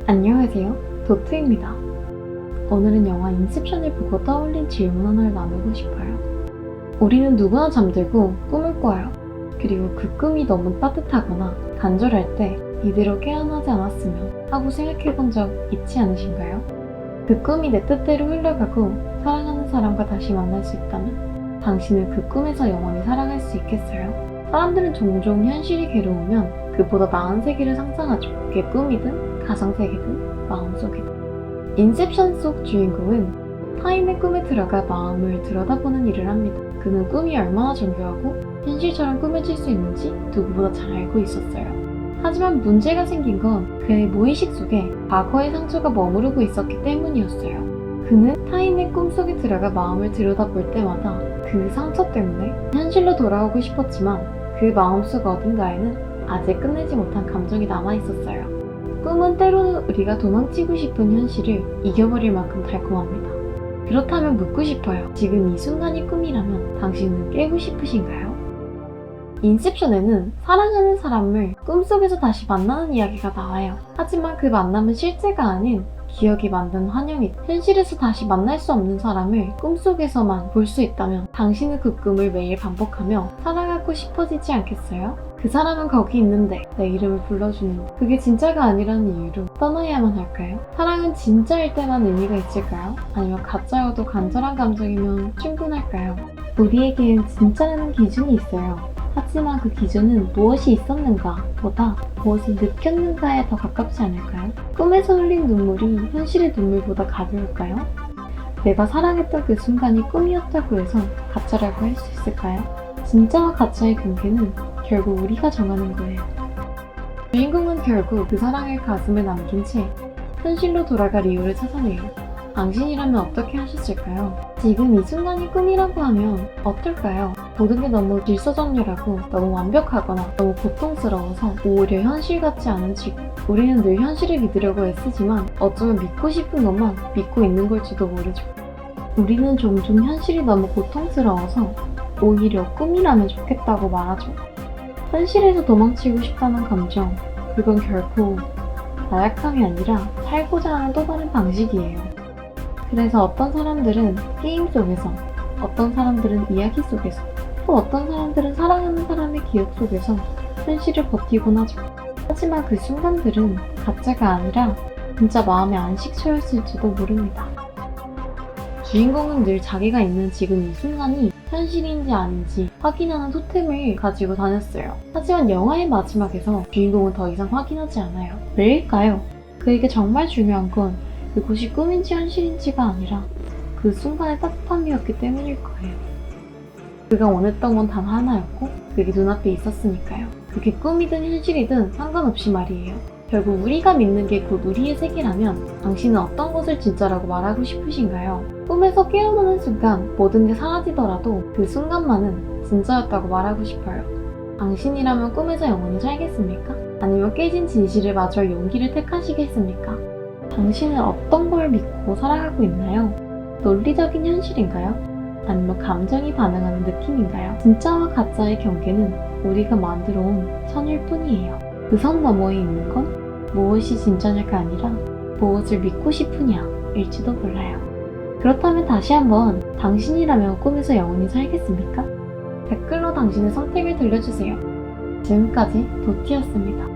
안녕하세요, 도트입니다. 오늘은 영화 인셉션을 보고 떠올린 질문 하나를 나누고 싶어요. 우리는 누구나 잠들고 꿈을 꿔요. 그리고 그 꿈이 너무 따뜻하거나 간절할 때 이대로 깨어나지 않았으면 하고 생각해본 적 있지 않으신가요? 그 꿈이 내 뜻대로 흘러가고 사랑하는 사람과 다시 만날 수 있다면 당신은 그 꿈에서 영원히 살아갈 수 있겠어요? 사람들은 종종 현실이 괴로우면 그보다 나은 세계를 상상하죠. 그게 꿈이든 가상세계든 마음속이든. 인셉션 속 주인공은 타인의 꿈에 들어가 마음을 들여다보는 일을 합니다. 그는 꿈이 얼마나 정교하고 현실처럼 꾸며질 수 있는지 누구보다 잘 알고 있었어요. 하지만 문제가 생긴 건 그의 무의식 속에 과거의 상처가 머무르고 있었기 때문이었어요. 그는 타인의 꿈속에 들어가 마음을 들여다볼 때마다 그 상처 때문에 현실로 돌아오고 싶었지만 그 마음속 어딘가에는 아직 끝내지 못한 감정이 남아있었어요. 꿈은 때로는 우리가 도망치고 싶은 현실을 이겨버릴 만큼 달콤합니다. 그렇다면 묻고 싶어요. 지금 이 순간이 꿈이라면 당신은 깨고 싶으신가요? 인셉션에는 사랑하는 사람을 꿈속에서 다시 만나는 이야기가 나와요. 하지만 그 만남은 실제가 아닌 기억이 만든 환영이 현실에서 다시 만날 수 없는 사람을 꿈속에서만 볼 수 있다면 당신은 그 꿈을 매일 반복하며 살아가고 싶어지지 않겠어요? 그 사람은 거기 있는데 내 이름을 불러주는 그게 진짜가 아니라는 이유로 떠나야만 할까요? 사랑은 진짜일 때만 의미가 있을까요? 아니면 가짜여도 간절한 감정이면 충분할까요? 우리에겐 진짜라는 기준이 있어요. 하지만 그 기준은 무엇이 있었는가 보다 무엇을 느꼈는가에 더 가깝지 않을까요? 꿈에서 흘린 눈물이 현실의 눈물보다 가벼울까요? 내가 사랑했던 그 순간이 꿈이었다고 해서 가짜라고 할 수 있을까요? 진짜와 가짜의 경계는 결국 우리가 정하는 거예요. 주인공은 결국 그 사랑을 가슴에 남긴 채 현실로 돌아갈 이유를 찾아내요. 당신이라면 어떻게 하셨을까요? 지금 이 순간이 꿈이라고 하면 어떨까요? 모든 게 너무 질서정연하고 너무 완벽하거나 너무 고통스러워서 오히려 현실 같지 않은 지금. 우리는 늘 현실을 믿으려고 애쓰지만 어쩌면 믿고 싶은 것만 믿고 있는 걸지도 모르죠. 우리는 종종 현실이 너무 고통스러워서 오히려 꿈이라면 좋겠다고 말하죠. 현실에서 도망치고 싶다는 감정, 그건 결코 나약함이 아니라 살고자 하는 또 다른 방식이에요. 그래서 어떤 사람들은 게임 속에서, 어떤 사람들은 이야기 속에서, 또 어떤 사람들은 사랑하는 사람의 기억 속에서 현실을 버티곤 하죠. 하지만 그 순간들은 가짜가 아니라 진짜 마음의 안식처였을지도 모릅니다. 주인공은 늘 자기가 있는 지금 이 순간이 현실인지 아닌지 확인하는 토템을 가지고 다녔어요. 하지만 영화의 마지막에서 주인공은 더 이상 확인하지 않아요. 왜일까요? 그에게 정말 중요한 건 그곳이 꿈인지 현실인지가 아니라 그 순간의 따뜻함이었기 때문일 거예요. 그가 원했던 건 단 하나였고 그게 눈앞에 있었으니까요. 그게 꿈이든 현실이든 상관없이 말이에요. 결국 우리가 믿는 게 곧 우리의 세계라면 당신은 어떤 것을 진짜라고 말하고 싶으신가요? 꿈에서 깨어나는 순간 모든 게 사라지더라도 그 순간만은 진짜였다고 말하고 싶어요. 당신이라면 꿈에서 영원히 살겠습니까? 아니면 깨진 진실을 마주할 용기를 택하시겠습니까? 당신은 어떤 걸 믿고 살아가고 있나요? 논리적인 현실인가요? 아니면 감정이 반응하는 느낌인가요? 진짜와 가짜의 경계는 우리가 만들어 온 선일 뿐이에요. 그 선 너머에 있는 건 무엇이 진짜냐가 아니라 무엇을 믿고 싶으냐일지도 몰라요. 그렇다면 다시 한번 당신이라면 꿈에서 영원히 살겠습니까? 댓글로 당신의 선택을 들려주세요. 지금까지 도티였습니다.